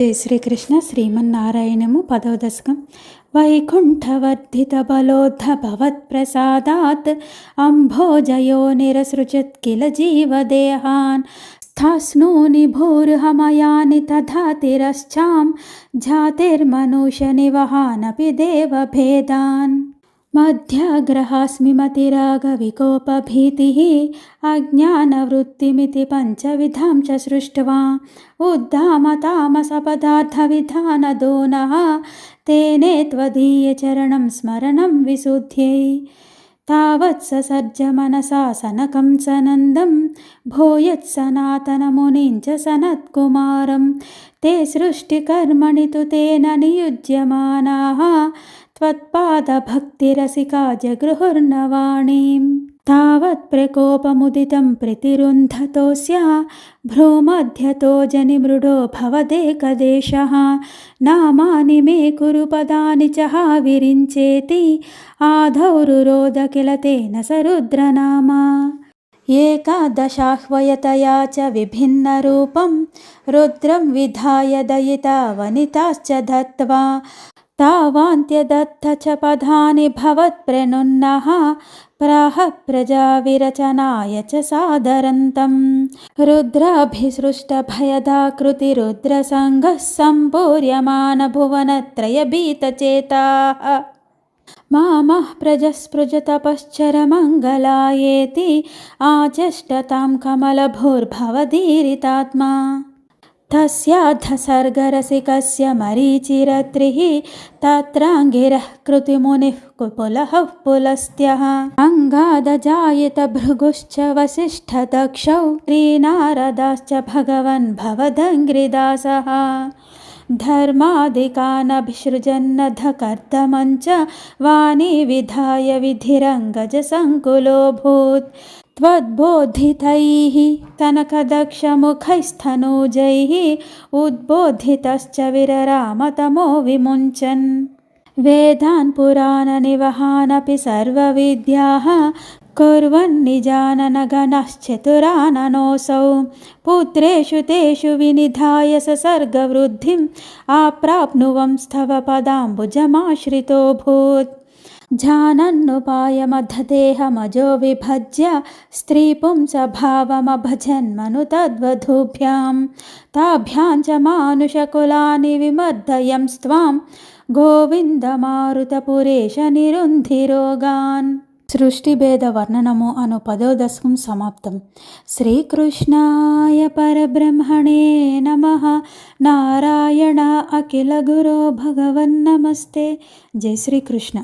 జై శ్రీకృష్ణ. శ్రీమన్నారాయణము 10వ దశకం. వైకుంఠవర్ధిత బలోద్ధభవత్ప్రసాదాత్ అంభోజయో నిరసృజత్ కిల జీవదేహాన్ స్థాస్నూని భూర్హమయాని తథా తిరశ్చాం జాతిర్మనుషనివహానపి దేవభేదాన్. మధ్యాగ్రహాస్మి మతిరాగవికోపభీతిః అజ్ఞానవృత్తిమితి పంచవిధాం చ సృష్ట్వా ఉద్దామతామసపదార్థవిధానదోనః తేనే త్వదీయచరణం స్మరణం విశుద్ధ్యై. తావత్ ససర్జ మనసా సనకం సనందం భూయత్సనాతనమునిం చ సనత్కుమారం తే సృష్టికర్మణి తు తేన నియుజ్యమానాః త్వత్పాదభక్తిరసికా జగృహుర్నవాణీం. తావత్ ప్రకోపముదితం ప్రతిరుంధతోస్య భ్రూమధ్యతో జనిమృడో భవదేకదేశః నామాని మే కురు పదాని చ విరించేతి ఆధౌరురోధ కిల తేన సరుద్రనామా. ఏకాదశాహ్వయతయా చ విభిన్నరూపం రుద్రం విధాయ దయితా వనితాశ్చ దత్వా తావాంత్యదత్త చ పదాని భవత్ప్రణున్నః ప్రాహ ప్రజా విరచనాయ చ సాదరంతం. రుద్రాభిసృష్టభయదాకృతి రుద్రసంగః సంపూర్యమాన భువనత్రయభీతచేతాః మామః ప్రజస్పృజతపశ్చరమంగళాయేతి ఆచష్టతాం కమలభూర్భవదీరితాత్మా. తస్యాధసర్గరసికస్య మరీచిరత్రిః తత్రాంగిరః కృతిమునిః కుపులః పులస్త్యః అంగాదజాయత భృగుశ్చ వసిష్ఠదక్షౌ శ్రీనారదాశ్చ భగవన్ భవదంగ్రిదాసః ధర్మాదికానభిసృజన్నధకర్దమంచ వాణీ విధాయ విధిరంగజసంకులోऽభూత్. త్వద్బోధితైః కనకదక్షముఖైస్తనూజైః ఉద్బోధితశ్చ విరరామతమో విముञ्चन्. వేదాన్ పురాణనివహానపి సర్వవిద్యాః కుర్వన్నిజాననగణశ్చతురాననోऽసౌ పుత్రేషు తేషు వినిధాయ ససర్గవృద్ధిం ఆప్రాప్నువంస్తవ పదాంబుజమాశ్రితోऽభూత్. జానన్నుపాయమధదేహమజో విభజ్య స్త్రీపుంసభావమభజన్మను తద్వధూభ్యాం తాభ్యాం చ మానుషకులాని విమర్దయంస్త్వాం గోవిందమారుతపురేశ నిరుంధిరోగాన్. సృష్టిభేద వర్ణనము అను 10వ దశకం సమాప్తం. శ్రీకృష్ణాయ పరబ్రహ్మణే నమః. నారాయణ అఖిల గురో భగవన్ నమస్తే. జై శ్రీకృష్ణ.